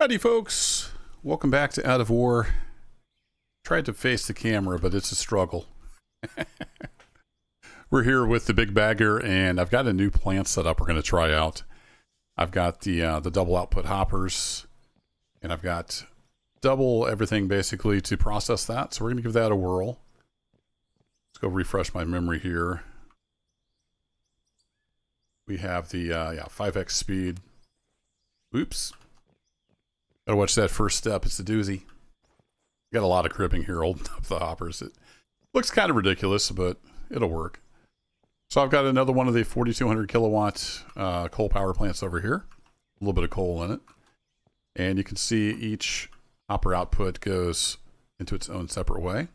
Howdy folks, welcome back to Out of War. Tried to face the camera, but it's a struggle. We're here with the big bagger, and I've got a new plant set up we're going to try out. I've got the double output hoppers, and I've got double everything basically to process that, so we're going to give that a whirl. Let's go refresh my memory here. We have the 5x speed. Oops. Gotta watch that first step. It's a doozy. Got a lot of cribbing here holding up the hoppers. It looks kind of ridiculous, but it'll work. So I've got another one of the 4,200 kilowatt coal power plants over here. A little bit of coal in it. And you can see each hopper output goes into its own separate way.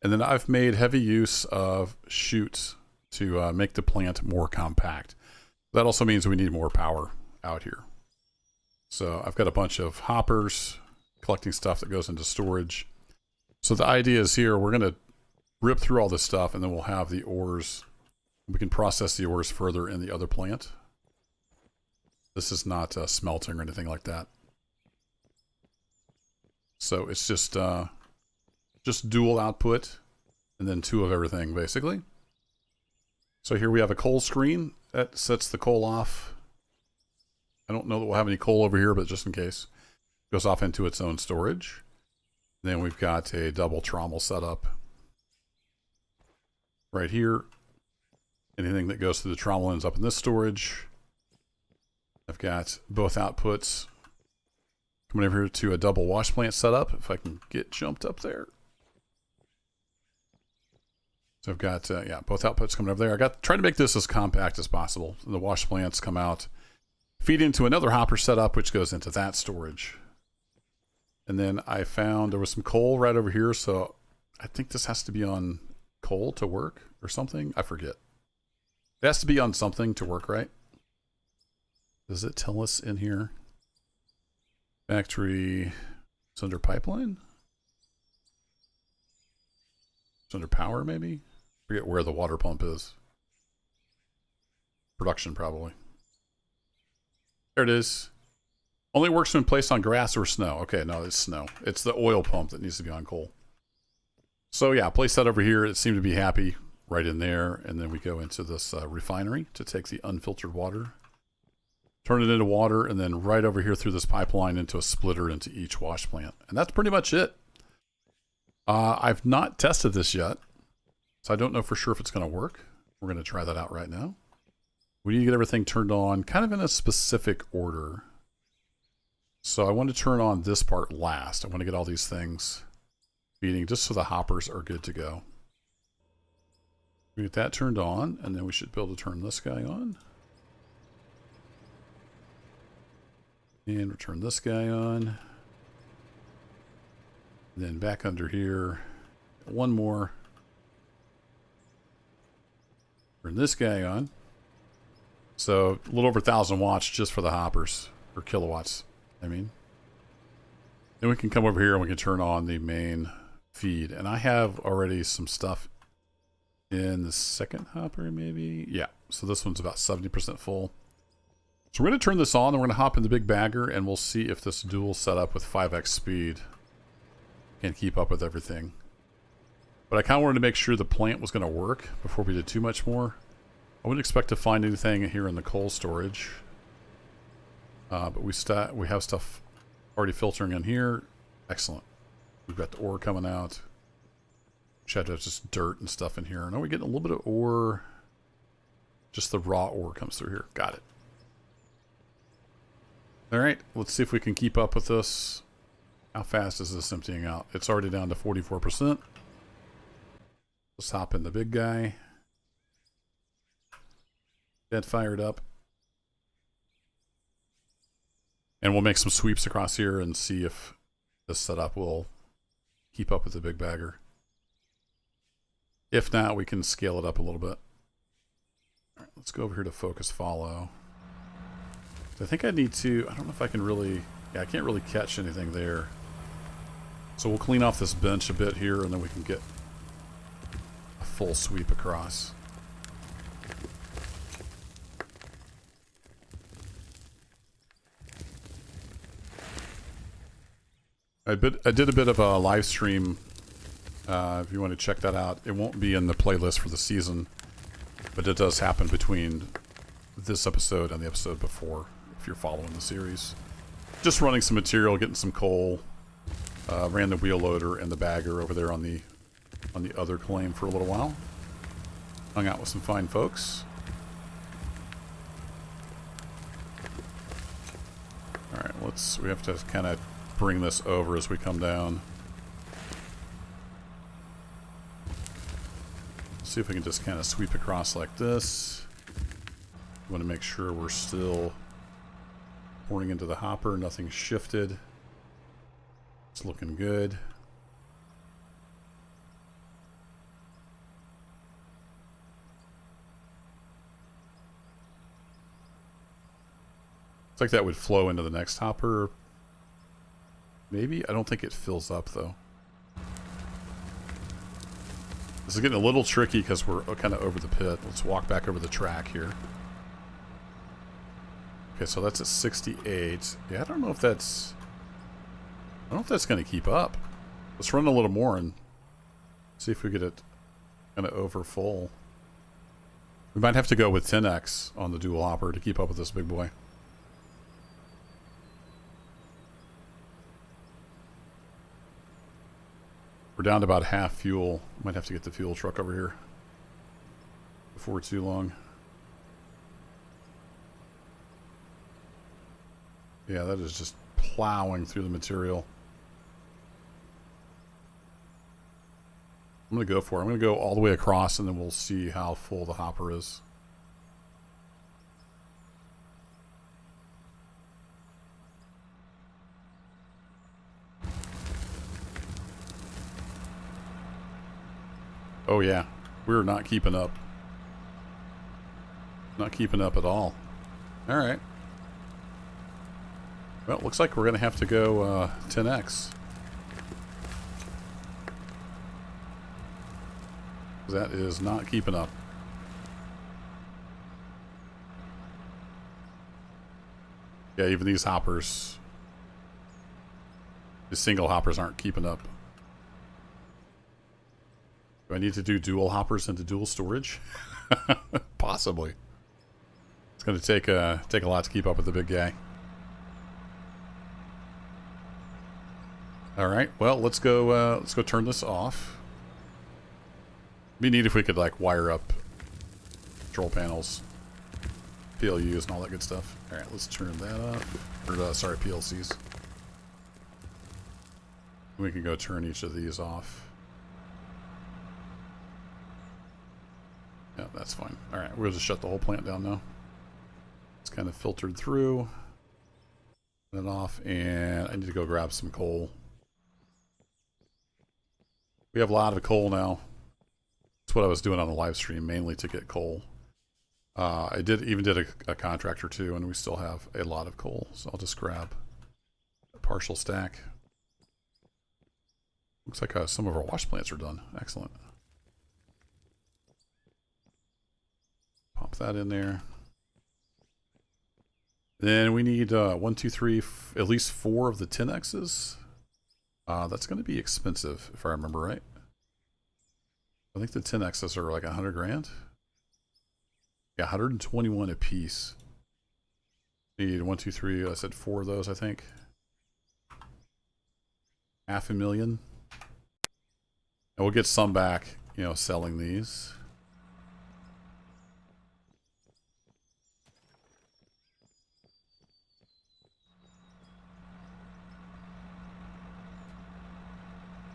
And then I've made heavy use of chutes to make the plant more compact. That also means we need more power out here. So I've got a bunch of hoppers collecting stuff that goes into storage. So the idea is here, we're going to rip through all this stuff and then we'll have the ores. We can process the ores further in the other plant. This is not smelting or anything like that. So it's just dual output and then two of everything basically. So here we have a coal screen that sets the coal off. I don't know that we'll have any coal over here, but just in case. It goes off into its own storage. Then we've got a double trommel setup right here. Anything that goes through the trommel ends up in this storage. I've got both outputs coming over here to a double wash plant setup, if I can get jumped up there. So I've got both outputs coming over there. I got trying to make this as compact as possible. The wash plants come out, feed into another hopper setup, which goes into that storage. And then I found there was some coal right over here, so I think this has to be on coal to work or something. I forget. It has to be on something to work, right? Does it tell us in here? Factory, it's under pipeline? It's under power, maybe? Forget where the water pump is. Production, probably. There it is. Only works when placed on grass or snow. Okay, no, it's snow. It's the oil pump that needs to be on coal. So yeah, place that over here. It seemed to be happy right in there. And then we go into this refinery to take the unfiltered water, turn it into water, and then right over here through this pipeline into a splitter into each wash plant. And that's pretty much it. I've not tested this yet, so I don't know for sure if it's going to work. We're going to try that out right now. We need to get everything turned on kind of in a specific order. So I want to turn on this part last. I want to get all these things feeding just so the hoppers are good to go. We get that turned on, and then we should be able to turn this guy on. And return this guy on. And then back under here, one more. Turn this guy on. So a little over 1,000 watts just for the hoppers, or kilowatts, I mean. Then we can come over here and we can turn on the main feed. And I have already some stuff in the second hopper, maybe. Yeah, so this one's about 70% full. So we're going to turn this on and we're going to hop in the big bagger and we'll see if this dual setup with 5x speed can keep up with everything. But I kind of wanted to make sure the plant was going to work before we did too much more. I wouldn't expect to find anything here in the coal storage. But we have stuff already filtering in here. Excellent. We've got the ore coming out. Should have just dirt and stuff in here. Now we're getting a little bit of ore. Just the raw ore comes through here. Got it. Alright, let's see if we can keep up with this. How fast is this emptying out? It's already down to 44%. Let's hop in the big guy. Get fired up. And we'll make some sweeps across here and see if this setup will keep up with the big bagger. If not, we can scale it up a little bit. All right, let's go over here to focus follow. I think I need to, I don't know if I can really, yeah, I can't really catch anything there. So we'll clean off this bench a bit here and then we can get a full sweep across. I did a bit of a live stream. If you want to check that out, it won't be in the playlist for the season, but it does happen between this episode and the episode before, if you're following the series. Just running some material, getting some coal. Ran the wheel loader and the bagger over there on the other claim for a little while. Hung out with some fine folks. Alright, we have to kind of bring this over as we come down. See if we can just kind of sweep across like this. We want to make sure we're still pouring into the hopper, nothing shifted. It's looking good. Looks like that would flow into the next hopper. Maybe? I don't think it fills up though. This is getting a little tricky because we're kind of over the pit. Let's walk back over the track here. Okay, so that's at 68. Yeah, I don't know if that's going to keep up. Let's run a little more and see if we get it kind of over full. We might have to go with 10x on the dual hopper to keep up with this big boy. We're down to about half fuel. Might have to get the fuel truck over here before too long. Yeah, that is just plowing through the material. I'm going to go for it. I'm going to go all the way across and then we'll see how full the hopper is. Oh yeah, we're not keeping up. Not keeping up at all. Alright. Well, looks like we're going to have to go 10x. That is not keeping up. Yeah, even these hoppers, the single hoppers aren't keeping up. Do I need to do dual hoppers into dual storage? Possibly. It's going to take a lot to keep up with the big guy. All right. Well, let's go turn this off. Be neat if we could like wire up control panels, PLUs, and all that good stuff. All right, let's turn that up. Or sorry, PLCs. We can go turn each of these off. Yeah, that's fine. All right, we'll just shut the whole plant down now. It's kind of filtered through. Turn it off, and I need to go grab some coal. We have a lot of coal now. That's what I was doing on the live stream, mainly to get coal. I even did a contract or two, and we still have a lot of coal. So I'll just grab a partial stack. Looks like some of our wash plants are done. Excellent. Pop that in there. Then we need 1, 2, 3, at least 4 of the 10Xs. That's going to be expensive, if I remember right. I think the 10Xs are like 100 grand. Yeah, 121 a piece. Need 1, 2, 3. I said 4 of those, I think. $500,000. And we'll get some back, you know, selling these.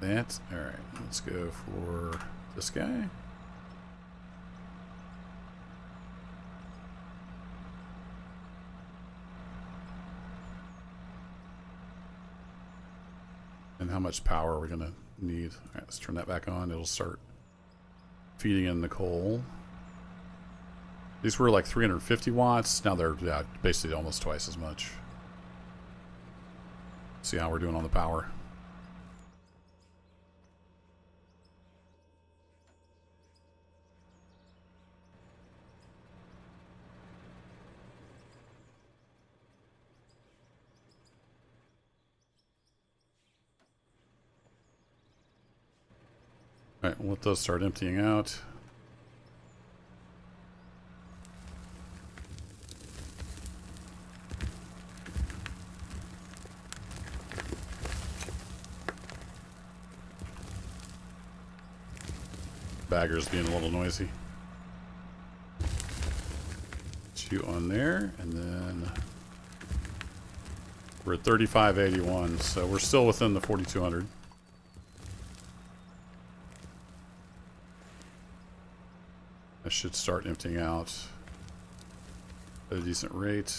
That. All right. Let's go for this guy. And how much power are we going to need? All right, let's turn that back on. It'll start feeding in the coal. These were like 350 watts. Now they're basically almost twice as much. See how we're doing on the power. All right, we'll let those start emptying out. Bagger's being a little noisy. Put you on there, and then we're at 3581, so we're still within the 4200. I should start emptying out at a decent rate.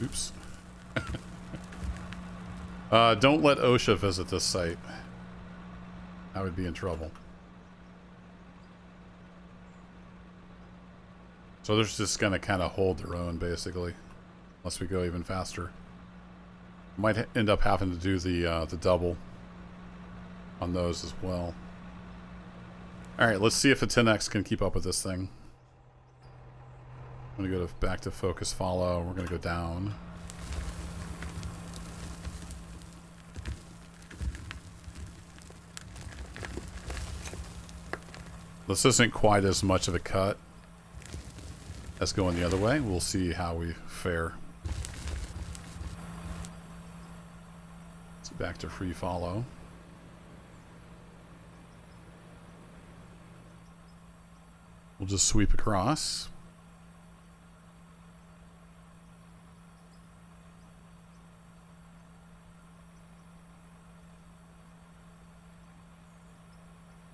Oops. Don't let OSHA visit this site. I would be in trouble. So they're just going to kind of hold their own, basically, unless we go even faster. Might end up having to do the double on those as well. All right, let's see if the 10X can keep up with this thing. I'm going to go back to focus follow. We're going to go down. This isn't quite as much of a cut as going the other way. We'll see how we fare. Let's get back to free follow. We'll just sweep across.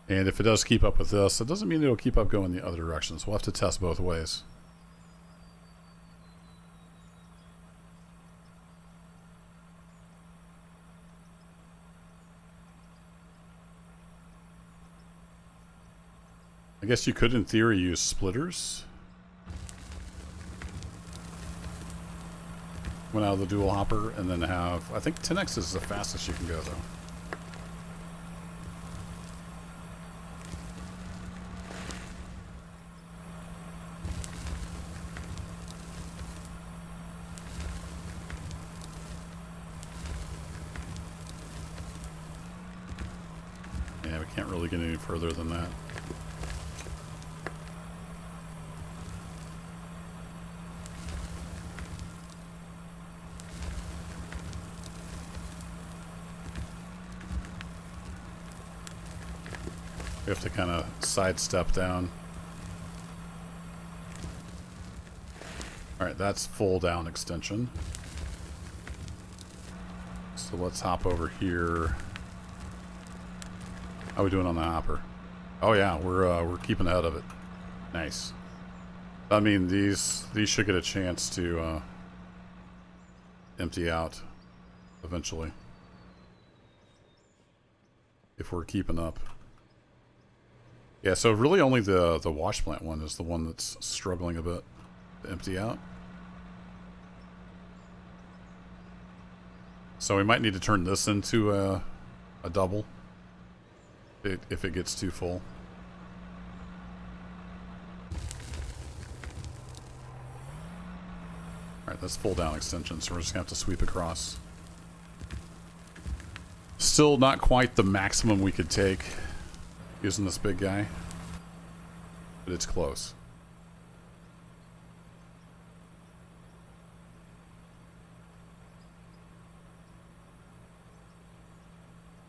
And if it does keep up with this, it doesn't mean it'll keep up going the other direction. So we'll have to test both ways. I guess you could, in theory, use splitters. Went out of the dual hopper and then have... I think 10X is the fastest you can go, though. Yeah, we can't really get any further than that. We have to kind of sidestep down. Alright, that's full down extension. So let's hop over here. How are we doing on the hopper? Oh yeah, we're keeping ahead of it. Nice. I mean, these should get a chance to empty out eventually. If we're keeping up. Yeah, so really only the wash plant one is the one that's struggling a bit to empty out. So we might need to turn this into a double if it gets too full. Alright, that's full down extension, so we're just going to have to sweep across. Still not quite the maximum we could take using this big guy, but it's close.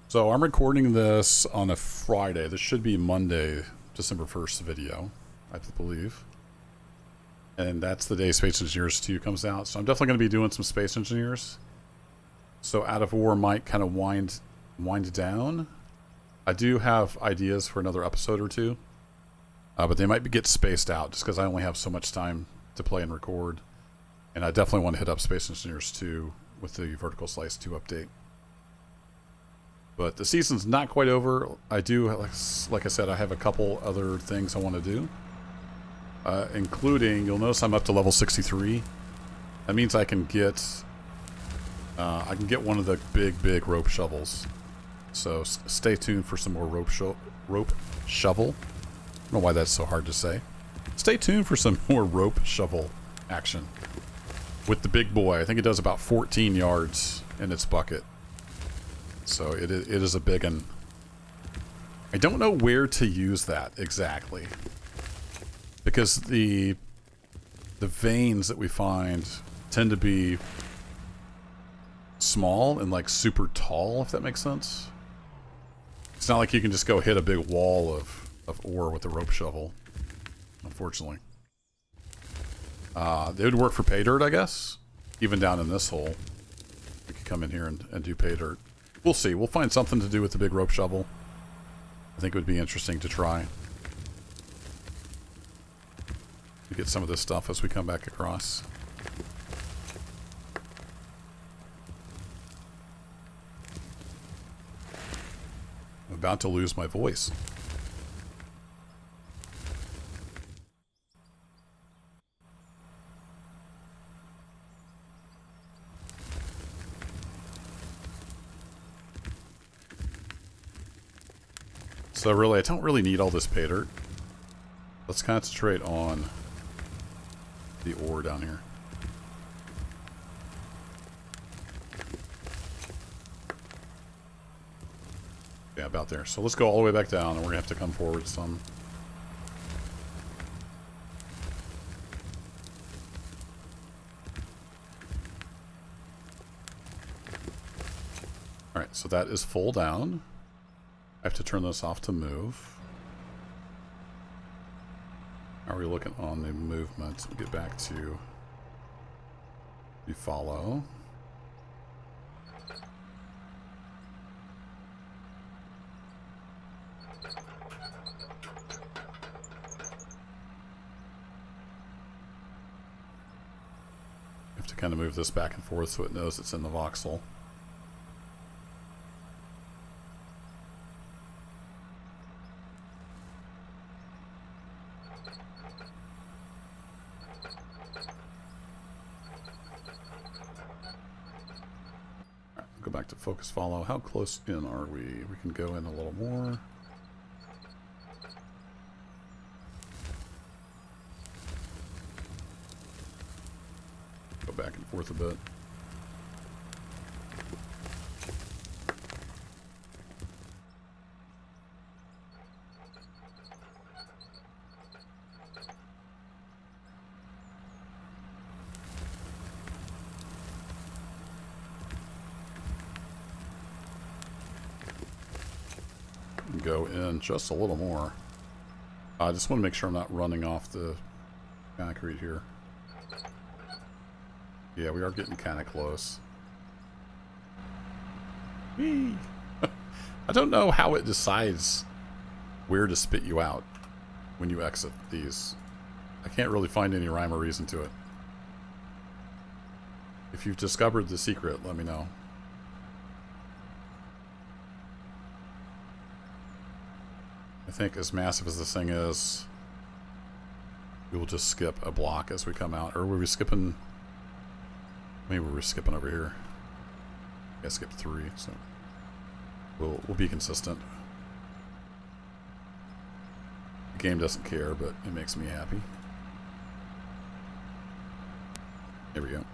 So I'm recording this on a Friday. This should be Monday, December 1st video, I believe. And that's the day Space Engineers 2 comes out. So I'm definitely going to be doing some Space Engineers. So Out of War might kind of wind down. I do have ideas for another episode or two, but they might get spaced out just because I only have so much time to play and record. And I definitely want to hit up Space Engineers 2 with the Vertical Slice 2 update. But the season's not quite over. I do, like I said, I have a couple other things I want to do, including, you'll notice I'm up to level 63. That means I can get one of the big rope shovels. So stay tuned for some more rope shovel. I don't know why that's so hard to say. Stay tuned for some more rope shovel action with the big boy. I think it does about 14 yards in its bucket. So it is a big one. I don't know where to use that exactly. Because the veins that we find tend to be small and like super tall, if that makes sense. It's not like you can just go hit a big wall of ore with a rope shovel, unfortunately. They would work for pay dirt, I guess. Even down in this hole. We could come in here and do pay dirt. We'll see. We'll find something to do with the big rope shovel. I think it would be interesting to try. To get some of this stuff as we come back across. I'm about to lose my voice. So really, I don't really need all this pay dirt. Let's concentrate on the ore down here. Yeah, about there. So let's go all the way back down, and we're going to have to come forward some. Alright, so that is full down. I have to turn this off to move. How are we looking on the movement? We'll get back to the follow. Have to kind of move this back and forth so it knows it's in the voxel. Go back to focus follow. How close in are we? We can go in a little more. Go back and forth a bit. Go in just a little more. I just want to make sure I'm not running off the concrete here. Yeah, we are getting kind of close. Whee! I don't know how it decides where to spit you out when you exit these. I can't really find any rhyme or reason to it. If you've discovered the secret, let me know. I think as massive as this thing is, we will just skip a block as we come out. Or were we skipping? Maybe we were skipping over here. I skipped 3, so we'll be consistent. The game doesn't care, but it makes me happy. There we go.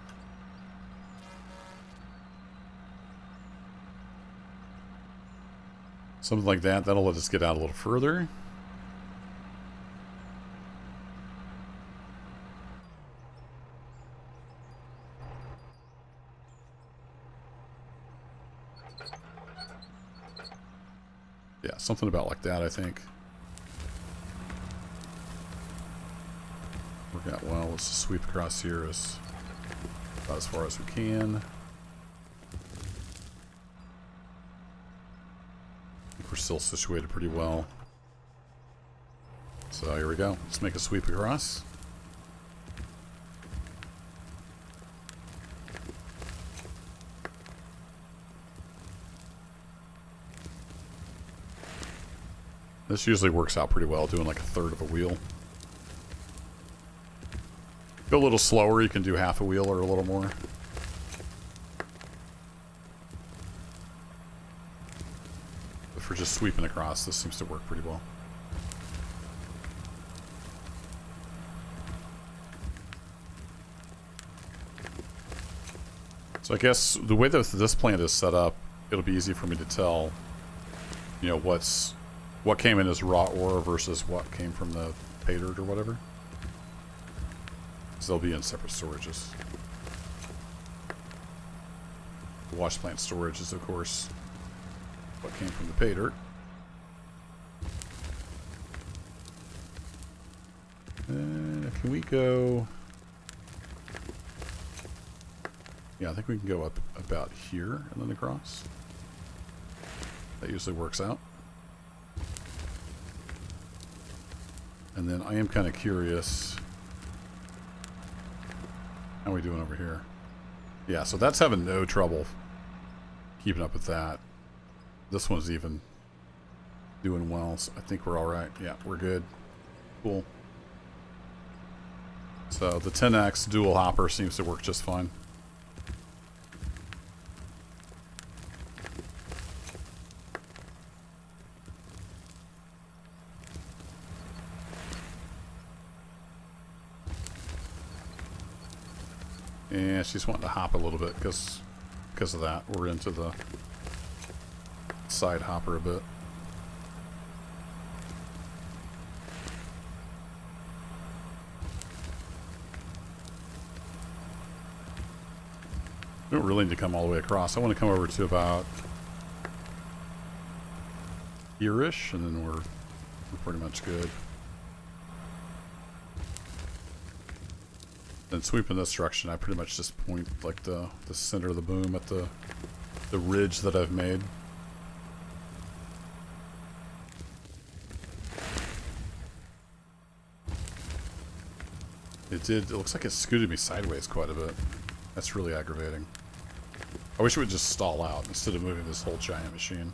Something like that. That'll let us get out a little further. Yeah, something about like that, I think. Work out well. Let's just sweep across here about as far as we can. We're still situated pretty well. So here we go. Let's make a sweep across. This usually works out pretty well, doing like a third of a wheel. Go a little slower, you can do half a wheel or a little more. But for just sweeping across, this seems to work pretty well. So I guess the way that this plant is set up, it'll be easy for me to tell, you know, what's what came in as raw ore versus what came from the pay dirt or whatever. So they'll be in separate storages. The wash plant storage is, of course, what came from the pay dirt. Can we go... Yeah, I think we can go up about here and then across. That usually works out. And then I am kind of curious. How are we doing over here? Yeah, so that's having no trouble keeping up with that. This one's even doing well, so I think we're all right. Yeah, we're good. Cool. So the 10X dual hopper seems to work just fine. And she's wanting to hop a little bit because of that. We're into the side hopper a bit. We don't really need to come all the way across. I want to come over to about here-ish, and then we're pretty much good. Then sweeping this direction, I pretty much just point like the center of the boom at the ridge that I've made. It looks like it scooted me sideways quite a bit. That's really aggravating. I wish it would just stall out instead of moving this whole giant machine.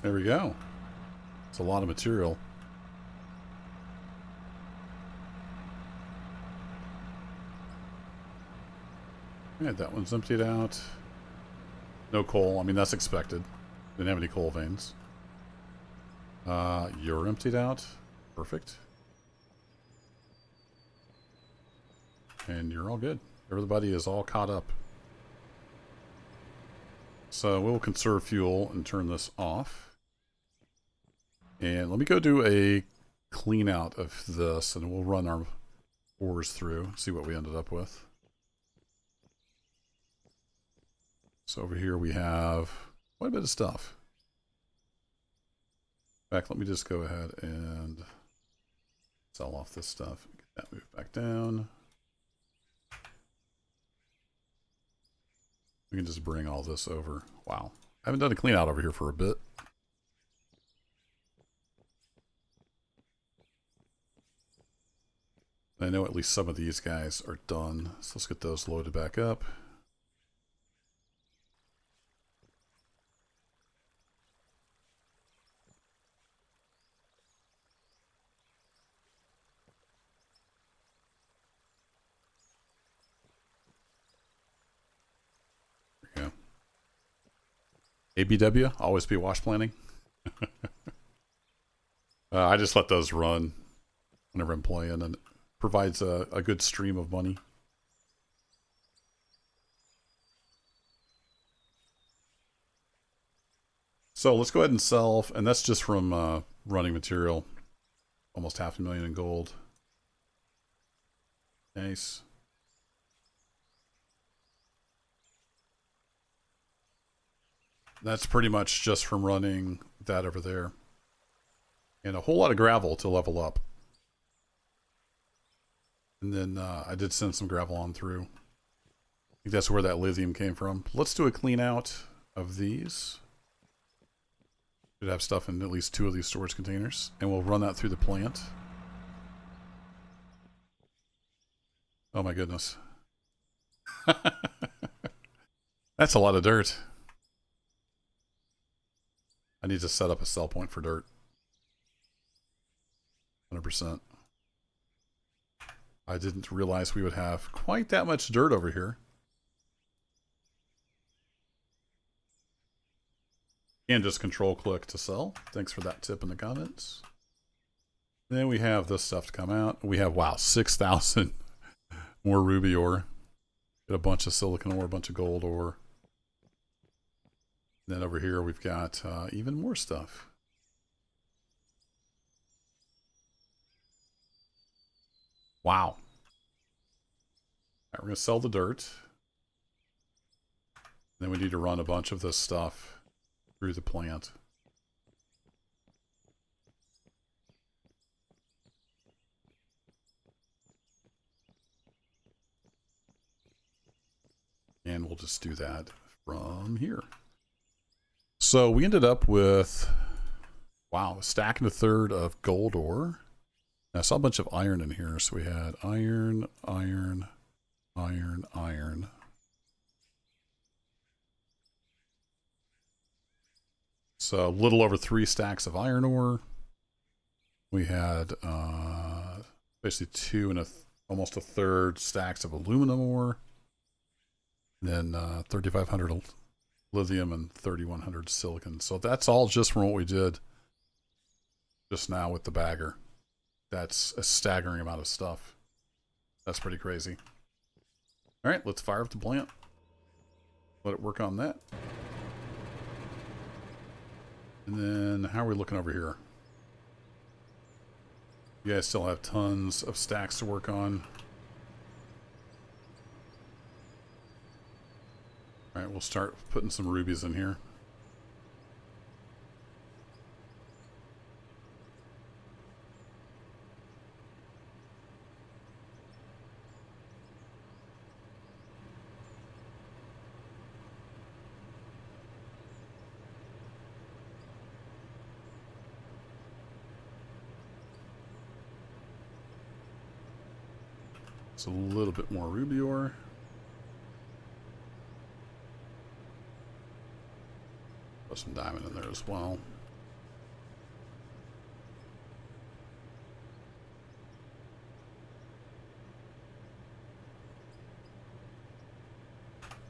There we go. It's a lot of material. Yeah, that one's emptied out. No coal. I mean, that's expected. Didn't have any coal veins. You're emptied out. Perfect. And you're all good. Everybody is all caught up. So we'll conserve fuel and turn this off. And let me go do a clean out of this, and we'll run our ores through, see what we ended up with. So over here we have quite a bit of stuff. In fact, let me just go ahead and sell off this stuff. Get that moved back down. We can just bring all this over. Wow. I haven't done a clean out over here for a bit. I know at least some of these guys are done. So let's get those loaded back up. There we go. ABW, always be wash planning. I just let those run whenever I'm playing, and it provides a good stream of money. So let's go ahead and sell, and that's just from running material. Almost $500,000 in gold. Nice. That's pretty much just from running that over there. And a whole lot of gravel to level up. And then I did send some gravel on through. I think that's where that lithium came from. Let's do a clean out of these. Should have stuff in at least 2 of these storage containers. And we'll run that through the plant. Oh my goodness. That's a lot of dirt. I need to set up a sell point for dirt. 100%. I didn't realize we would have quite that much dirt over here. And just control click to sell. Thanks for that tip in the comments. Then we have this stuff to come out. We have, wow, 6,000 more ruby ore. Get a bunch of silicon ore, a bunch of gold ore. Then over here we've got even more stuff. Wow. All right, we're going to sell the dirt. Then we need to run a bunch of this stuff through the plant. And we'll just do that from here. So we ended up with, wow, a stack and a third of gold ore. I saw a bunch of iron in here. So we had iron, iron, iron, iron. So a little over 3 stacks of iron ore. We had basically 2 and almost a third stacks of aluminum ore. Then 3,500 lithium and 3,100 silicon. So that's all just from what we did just now with the bagger. That's a staggering amount of stuff. That's pretty crazy. All right, let's fire up the plant. Let it work on that. And then how are we looking over here? You guys still have tons of stacks to work on. All right, we'll start putting some rubies in here. It's a little bit more ruby ore. Put some diamond in there as well.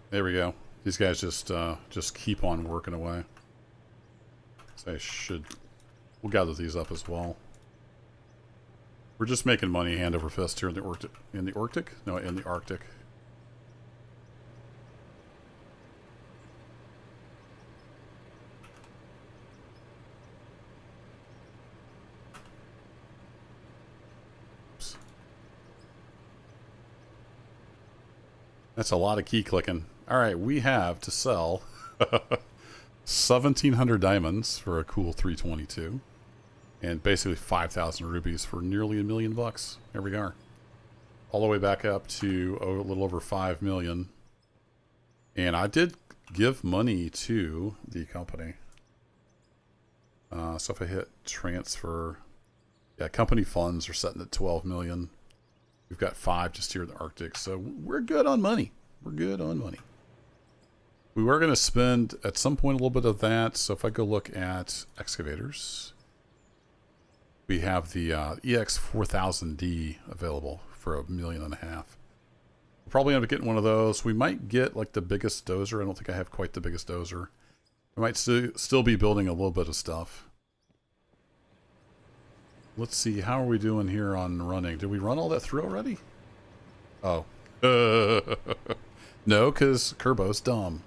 There we go. These guys just keep on working away. So we'll gather these up as well. We're just making money hand over fist here in the Arctic. In the Arctic? No, in the Arctic. Oops. That's a lot of key clicking. All right, we have to sell 1,700 diamonds for a cool 322. And basically 5,000 rubies for nearly $1 million bucks. There we are. All the way back up to a little over 5 million. And I did give money to the company. So if I hit transfer, yeah, company funds are sitting at 12 million. We've got 5 just here in the Arctic. So we're good on money. We're good on money. We were going to spend at some point a little bit of that. So if I go look at excavators, we have the EX4000D available for $1.5 million. We'll probably end up getting one of those. We might get like the biggest dozer. I don't think I have quite the biggest dozer. I might still be building a little bit of stuff. Let's see, how are we doing here on running? Did we run all that through already? Oh. No, because Kerbo's dumb.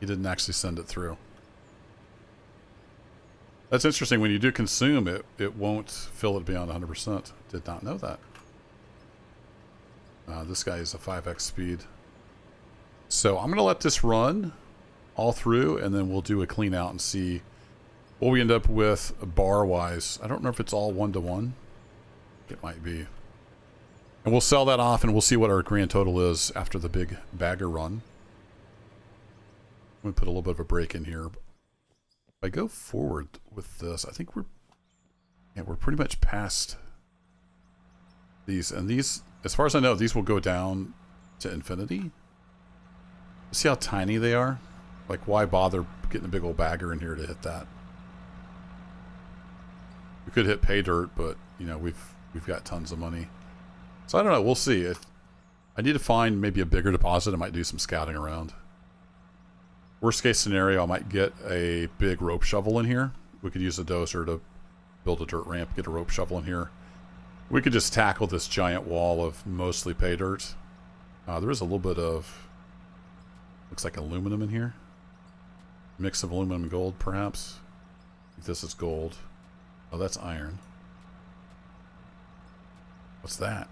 He didn't actually send it through. That's interesting. When you do consume it, it won't fill it beyond 100%. Did not know that. This guy is a 5x speed. So I'm going to let this run all through, and then we'll do a clean out and see what we end up with bar-wise. I don't know if it's all 1-to-1. It might be. And we'll sell that off, and we'll see what our grand total is after the big bagger run. I'm going to put a little bit of a break in here. If I go forward with this, I think we're pretty much past these. And these, as far as I know, these will go down to infinity. See how tiny they are? Like, why bother getting a big old bagger in here to hit that? We could hit pay dirt, but you know we've got tons of money. So I don't know. We'll see. If I need to find maybe a bigger deposit, I might do some scouting around. Worst case scenario, I might get a big rope shovel in here. We could use a dozer to build a dirt ramp, get a rope shovel in here. We could just tackle this giant wall of mostly pay dirt. There is a little bit of, looks like aluminum in here. Mix of aluminum and gold, perhaps. I think this is gold. Oh, that's iron. What's that?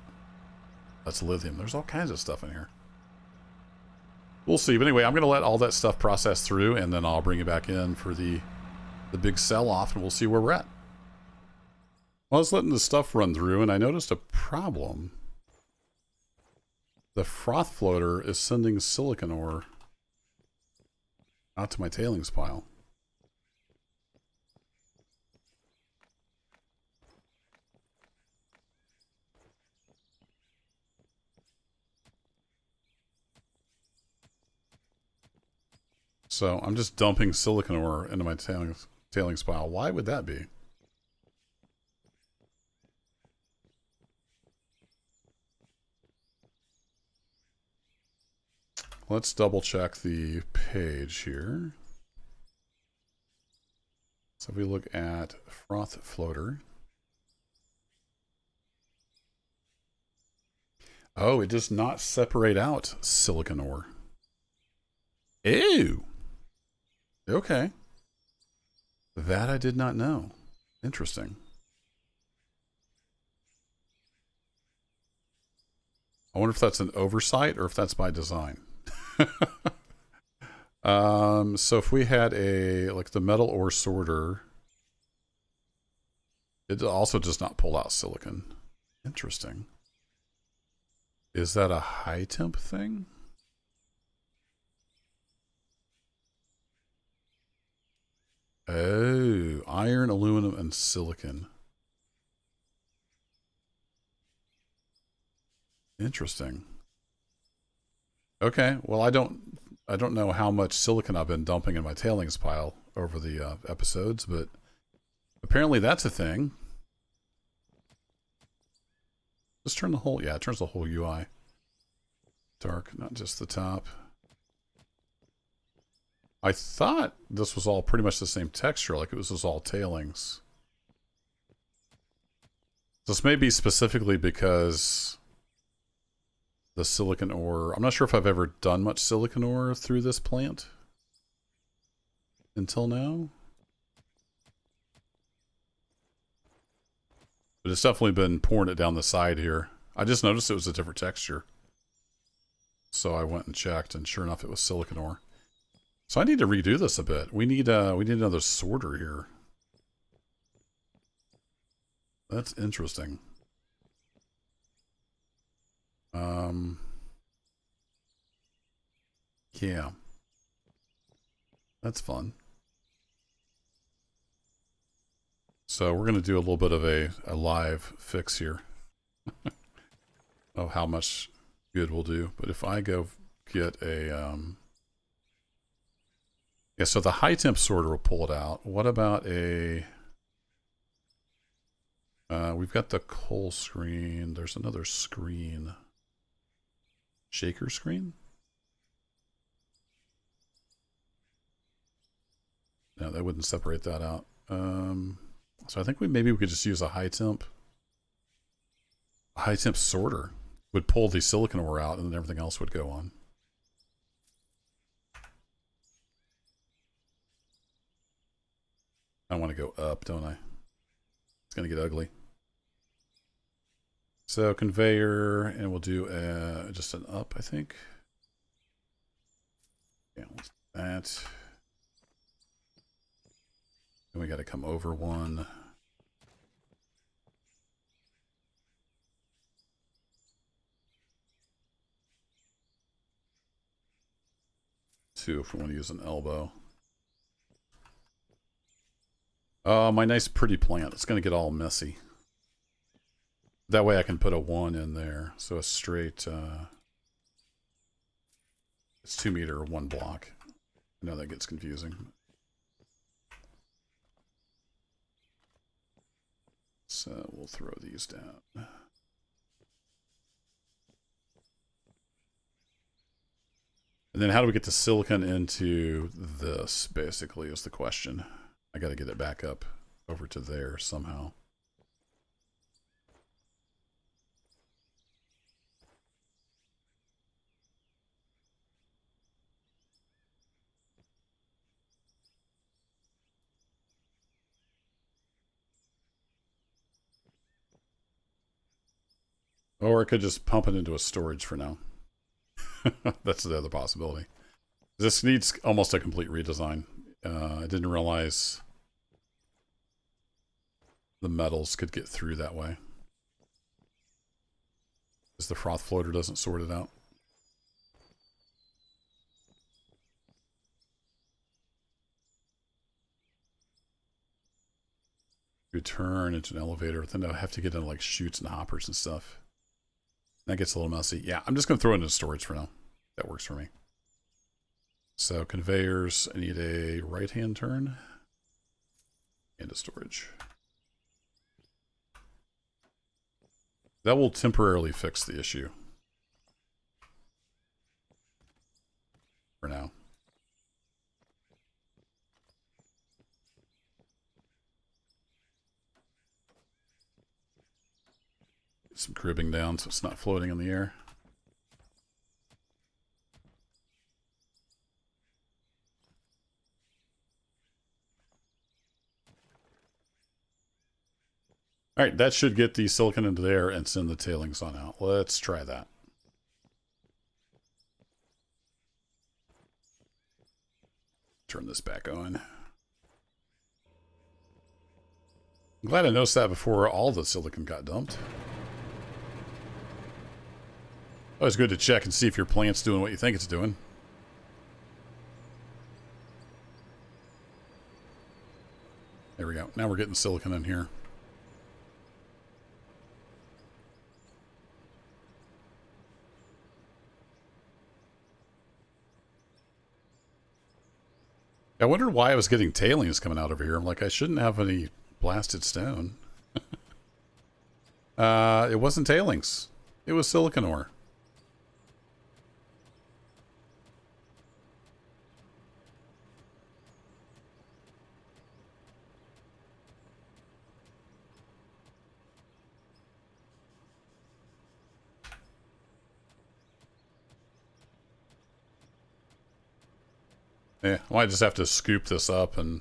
That's lithium. There's all kinds of stuff in here. We'll see. But anyway, I'm going to let all that stuff process through, and then I'll bring it back in for the big sell-off, and we'll see where we're at. Well, I was letting the stuff run through, and I noticed a problem. The froth floater is sending silicon ore out to my tailings pile. So I'm just dumping silicon ore into my tailings pile. Why would that be? Let's double check the page here. So if we look at froth floater. Oh, it does not separate out silicon ore. Ew. Okay. That I did not know. Interesting. I wonder if that's an oversight or if that's by design. So if we had like the metal ore sorter, it also does not pull out silicon. Interesting. Is that a high temp thing? Oh, iron, aluminum, and silicon. Interesting. Okay, well I don't know how much silicon I've been dumping in my tailings pile over the episodes, but apparently that's a thing. Just turn the whole, yeah, it turns the whole UI dark, not just the top. I thought this was all pretty much the same texture, like it was just all tailings. This may be specifically because the silicon ore, I'm not sure if I've ever done much silicon ore through this plant until now. But it's definitely been pouring it down the side here. I just noticed it was a different texture. So I went and checked, and sure enough, it was silicon ore. So I need to redo this a bit. We need another sorter here. That's interesting. Yeah. That's fun. So we're going to do a little bit of a live fix here of how much good we'll do. But if I go get a... yeah, so the high temp sorter will pull it out. What about a... we've got the coal screen. There's another screen. Shaker screen? No, that wouldn't separate that out. So I think maybe we could just use a high temp. A high temp sorter would pull the silicon ore out, and then everything else would go on. I want to go up, don't I? It's going to get ugly. So conveyor, and we'll do just an up, I think. Yeah, let's do that. And we got to come over one. Two if we want to use an elbow. Oh, my nice pretty plant. It's going to get all messy. That way I can put a 1 in there. So a straight... it's 2 meter, 1 block. I know that gets confusing. So we'll throw these down. And then how do we get the silicon into this, basically, is the question. I got to get it back up over to there somehow. Or I could just pump it into a storage for now. That's the other possibility. This needs almost a complete redesign. I didn't realize the metals could get through that way, because the froth floater doesn't sort it out. You turn into an elevator, then I'll have to get into like chutes and hoppers and stuff. That gets a little messy. Yeah, I'm just going to throw it into storage for now. That works for me. So conveyors, I need a right-hand turn into storage. That will temporarily fix the issue. For now. Get some cribbing down so it's not floating in the air. All right, that should get the silicon into there and send the tailings on out. Let's try that. Turn this back on. I'm glad I noticed that before all the silicon got dumped. Always good to check and see if your plant's doing what you think it's doing. There we go. Now we're getting silicon in here. I wondered why I was getting tailings coming out over here. I'm like, I shouldn't have any blasted stone. It wasn't tailings. It was silicon ore. Yeah, I might just have to scoop this up and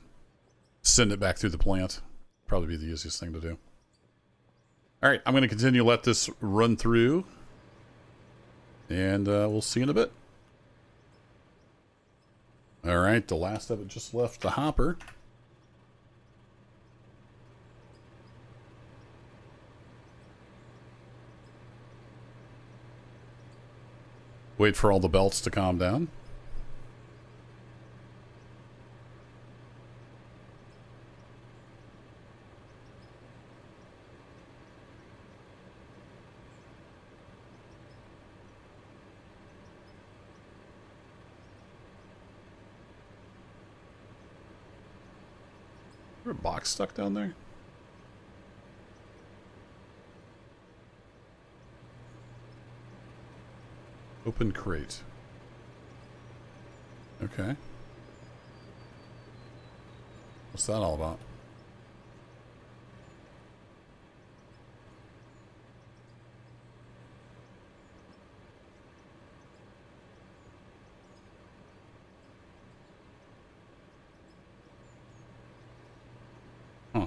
send it back through the plant. Probably be the easiest thing to do. All right, I'm going to continue to let this run through. And we'll see in a bit. All right, the last of it just left the hopper. Wait for all the belts to calm down. Is there a box stuck down there? Open crate. Okay. What's that all about? Huh.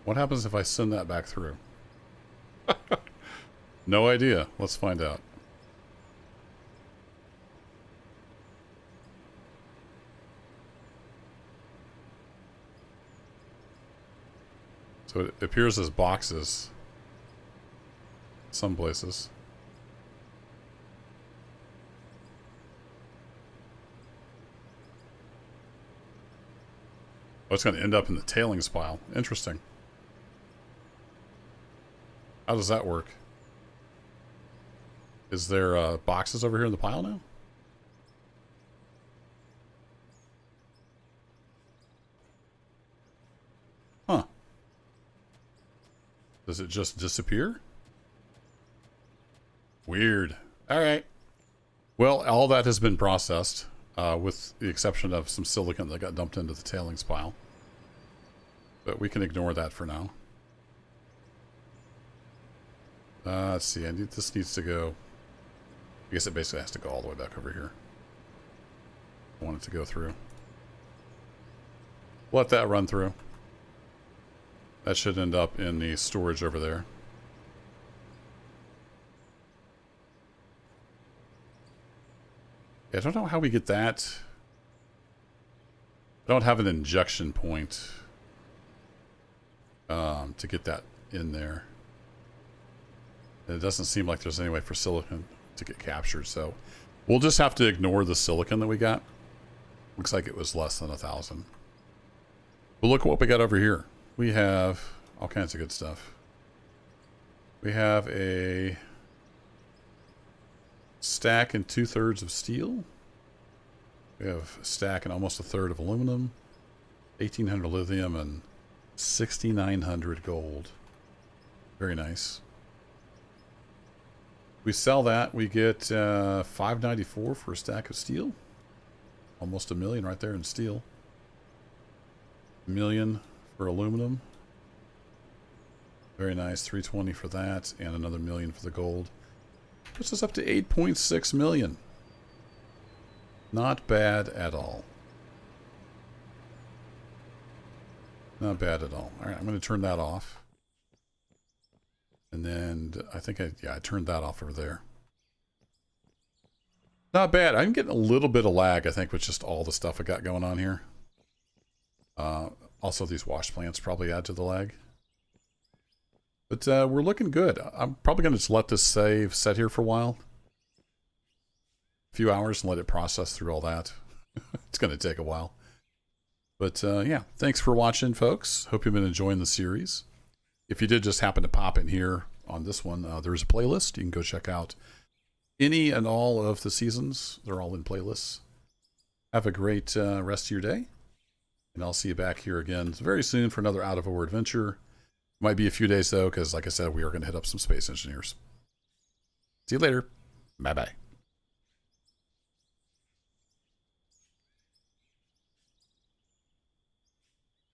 What happens if I send that back through? No idea. Let's find out. So it appears as boxes. Some places. Oh, it's going to end up in the tailings pile. Interesting. How does that work? Is there boxes over here in the pile now? Does it just disappear? Weird. All right. Well, all that has been processed, with the exception of some silicon that got dumped into the tailings pile. But we can ignore that for now. Let's see. This needs to go. I guess it basically has to go all the way back over here. I want it to go through. Let that run through. That should end up in the storage over there. I don't know how we get that. I don't have an injection point to get that in there. And it doesn't seem like there's any way for silicon to get captured, so we'll just have to ignore the silicon that we got. Looks like it was less than 1,000. But look at what we got over here. We have all kinds of good stuff. We have a stack and 2/3 of steel. We have a stack and almost 1/3 of aluminum, 1,800 lithium, and 6,900 gold. Very nice. We sell that, we get $594 for a stack of steel. Almost $1 million right there in steel. $1 million for aluminum. Very nice, $320 for that, and another $1 million for the gold. Puts us up to $8.6 million. Not bad at all. Not bad at all. All right, I'm going to turn that off. And then I think I turned that off over there. Not bad. I'm getting a little bit of lag, I think, with just all the stuff I got going on here. Also, these wash plants probably add to the lag. But we're looking good. I'm probably going to just let this save set here for a while. A few hours and let it process through all that. It's going to take a while. But yeah, thanks for watching, folks. Hope you've been enjoying the series. If you did just happen to pop in here on this one, there's a playlist. You can go check out any and all of the seasons. They're all in playlists. Have a great rest of your day. And I'll see you back here again very soon for another Out of Ore adventure. Might be a few days, though, because, like I said, we are going to hit up some space engineers. See you later. Bye-bye.